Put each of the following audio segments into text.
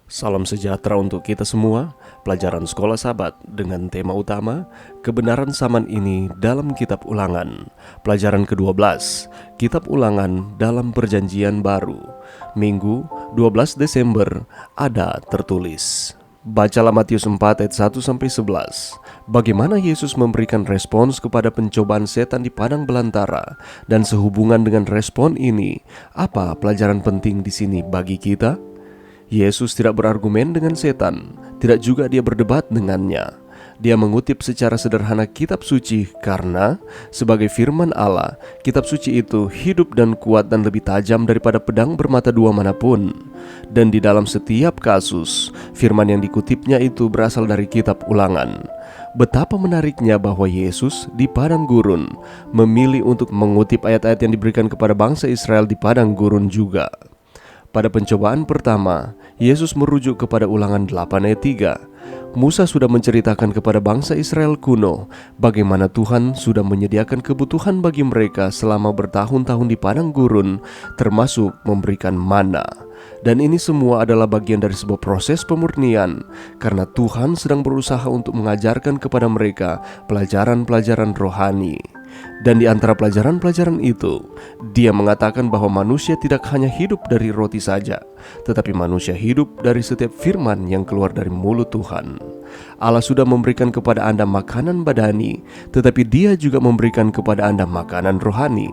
Salam sejahtera untuk kita semua. Pelajaran Sekolah Sabat dengan tema utama kebenaran zaman ini dalam Kitab Ulangan. Pelajaran ke-12, Kitab Ulangan dalam Perjanjian Baru. Minggu 12 Desember ada tertulis. Bacalah Matius 4 ayat 1-11. Bagaimana Yesus memberikan respons kepada pencobaan setan di padang belantara, dan sehubungan dengan respon ini, apa pelajaran penting di sini bagi kita? Yesus tidak berargumen dengan setan, tidak juga dia berdebat dengannya. Dia mengutip secara sederhana kitab suci karena sebagai firman Allah, kitab suci itu hidup dan kuat dan lebih tajam daripada pedang bermata dua manapun. Dan di dalam setiap kasus, firman yang dikutipnya itu berasal dari kitab Ulangan. Betapa menariknya bahwa Yesus di padang gurun memilih untuk mengutip ayat-ayat yang diberikan kepada bangsa Israel di padang gurun juga. Pada pencobaan pertama, Yesus merujuk kepada Ulangan 8 ayat 3. Musa sudah menceritakan kepada bangsa Israel kuno bagaimana Tuhan sudah menyediakan kebutuhan bagi mereka selama bertahun-tahun di padang gurun, termasuk memberikan mana. Dan ini semua adalah bagian dari sebuah proses pemurnian, karena Tuhan sedang berusaha untuk mengajarkan kepada mereka pelajaran-pelajaran rohani. Dan di antara pelajaran-pelajaran itu, dia mengatakan bahwa manusia tidak hanya hidup dari roti saja, tetapi manusia hidup dari setiap firman yang keluar dari mulut Tuhan. Allah sudah memberikan kepada Anda makanan badani, tetapi dia juga memberikan kepada Anda makanan rohani.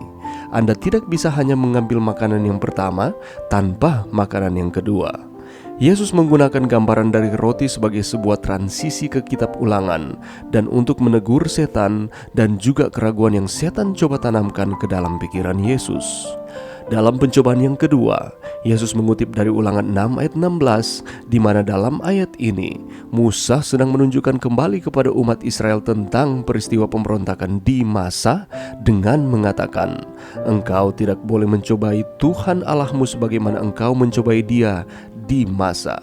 Anda tidak bisa hanya mengambil makanan yang pertama tanpa makanan yang kedua. Yesus menggunakan gambaran dari roti sebagai sebuah transisi ke kitab Ulangan dan untuk menegur setan dan juga keraguan yang setan coba tanamkan ke dalam pikiran Yesus. Dalam pencobaan yang kedua, Yesus mengutip dari Ulangan 6 ayat 16, di mana dalam ayat ini Musa sedang menunjukkan kembali kepada umat Israel tentang peristiwa pemberontakan di Masa dengan mengatakan, "Engkau tidak boleh mencobai Tuhan Allahmu sebagaimana engkau mencobai Dia di Masa."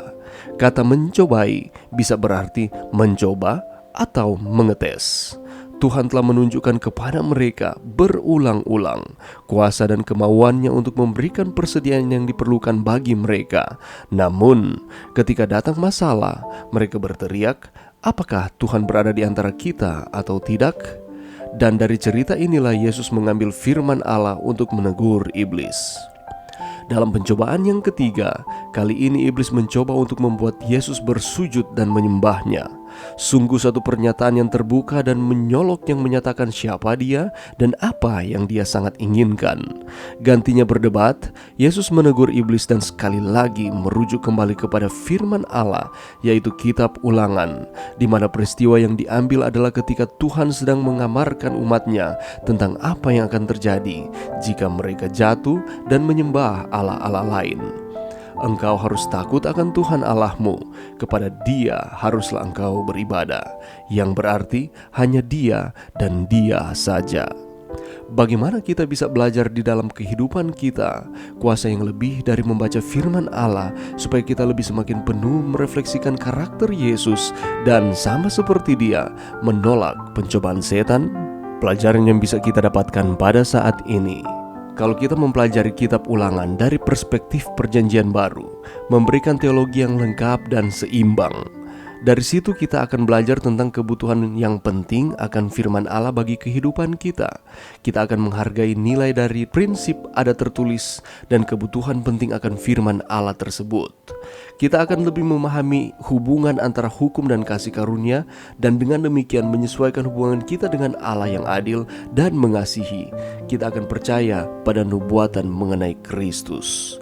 Kata mencobai bisa berarti mencoba atau mengetes. Tuhan telah menunjukkan kepada mereka berulang-ulang kuasa dan kemauannya untuk memberikan persediaan yang diperlukan bagi mereka. Namun, ketika datang masalah, mereka berteriak, "Apakah Tuhan berada di antara kita atau tidak?" Dan dari cerita inilah Yesus mengambil firman Allah untuk menegur iblis. Dalam pencobaan yang ketiga, kali ini iblis mencoba untuk membuat Yesus bersujud dan menyembahnya. Sungguh satu pernyataan yang terbuka dan menyolok yang menyatakan siapa dia dan apa yang dia sangat inginkan. Gantinya berdebat, Yesus menegur iblis dan sekali lagi merujuk kembali kepada firman Allah, yaitu kitab Ulangan, di mana peristiwa yang diambil adalah ketika Tuhan sedang mengamarkan umatnya tentang apa yang akan terjadi jika mereka jatuh dan menyembah Allah-Allah lain. Engkau harus takut akan Tuhan Allahmu, kepada Dia haruslah engkau beribadah, yang berarti hanya Dia dan Dia saja. Bagaimana kita bisa belajar di dalam kehidupan kita kuasa yang lebih dari membaca firman Allah, supaya kita lebih semakin penuh merefleksikan karakter Yesus dan sama seperti Dia menolak pencobaan setan? Pelajaran yang bisa kita dapatkan pada saat ini, kalau kita mempelajari kitab Ulangan dari perspektif perjanjian baru, memberikan teologi yang lengkap dan seimbang. Dari situ kita akan belajar tentang kebutuhan yang penting akan firman Allah bagi kehidupan kita. Kita akan menghargai nilai dari prinsip ada tertulis dan kebutuhan penting akan firman Allah tersebut. Kita akan lebih memahami hubungan antara hukum dan kasih karunia, dan dengan demikian menyesuaikan hubungan kita dengan Allah yang adil dan mengasihi. Kita akan percaya pada nubuatan mengenai Kristus.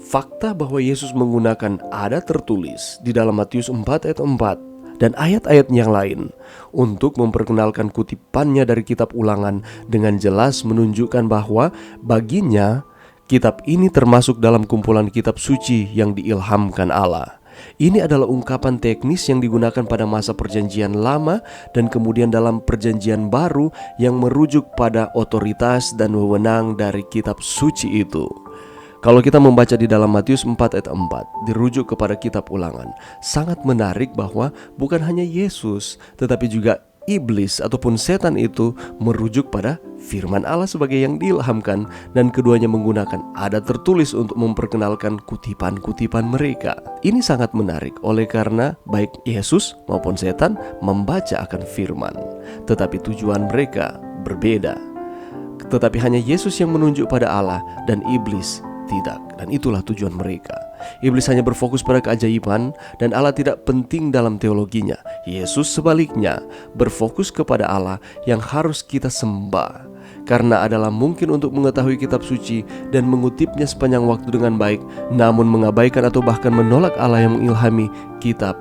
Fakta bahwa Yesus menggunakan ada tertulis di dalam Matius 4 ayat 4 dan ayat-ayat yang lain untuk memperkenalkan kutipannya dari kitab Ulangan dengan jelas menunjukkan bahwa baginya kitab ini termasuk dalam kumpulan kitab suci yang diilhamkan Allah. Ini adalah ungkapan teknis yang digunakan pada masa perjanjian lama dan kemudian dalam perjanjian baru yang merujuk pada otoritas dan wewenang dari kitab suci itu. Kalau kita membaca di dalam Matius 4 ayat 4, dirujuk kepada kitab Ulangan, sangat menarik bahwa bukan hanya Yesus, tetapi juga iblis ataupun setan itu merujuk pada firman Allah sebagai yang diilhamkan, dan keduanya menggunakan adat tertulis untuk memperkenalkan kutipan-kutipan mereka. Ini sangat menarik oleh karena baik Yesus maupun setan membaca akan firman, tetapi tujuan mereka berbeda. Tetapi hanya Yesus yang menunjuk pada Allah dan iblis tidak, dan itulah tujuan mereka. Iblis hanya berfokus pada keajaiban dan Allah tidak penting dalam teologinya. Yesus sebaliknya berfokus kepada Allah yang harus kita sembah, karena adalah mungkin untuk mengetahui kitab suci dan mengutipnya sepanjang waktu dengan baik, namun mengabaikan atau bahkan menolak Allah yang mengilhami kitab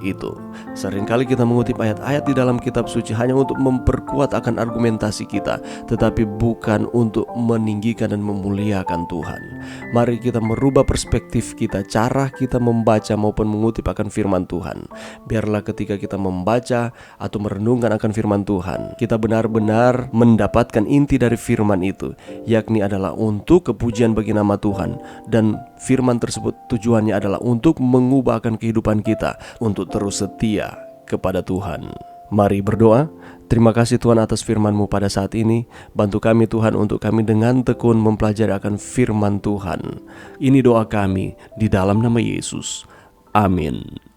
itu. Seringkali kita mengutip ayat-ayat di dalam kitab suci hanya untuk memperkuat akan argumentasi kita, tetapi bukan untuk meninggikan dan memuliakan Tuhan. Mari kita merubah perspektif kita, cara kita membaca maupun mengutip akan firman Tuhan. Biarlah ketika kita membaca atau merenungkan akan firman Tuhan, kita benar-benar mendapatkan inti dari firman itu, yakni adalah untuk kepujian bagi nama Tuhan, dan firman tersebut tujuannya adalah untuk mengubahkan kehidupan kita untuk terus setia kepada Tuhan. Mari berdoa. Terima kasih Tuhan atas firman-Mu pada saat ini. Bantu kami Tuhan untuk kami dengan tekun mempelajari akan firman Tuhan. Ini doa kami di dalam nama Yesus. Amin.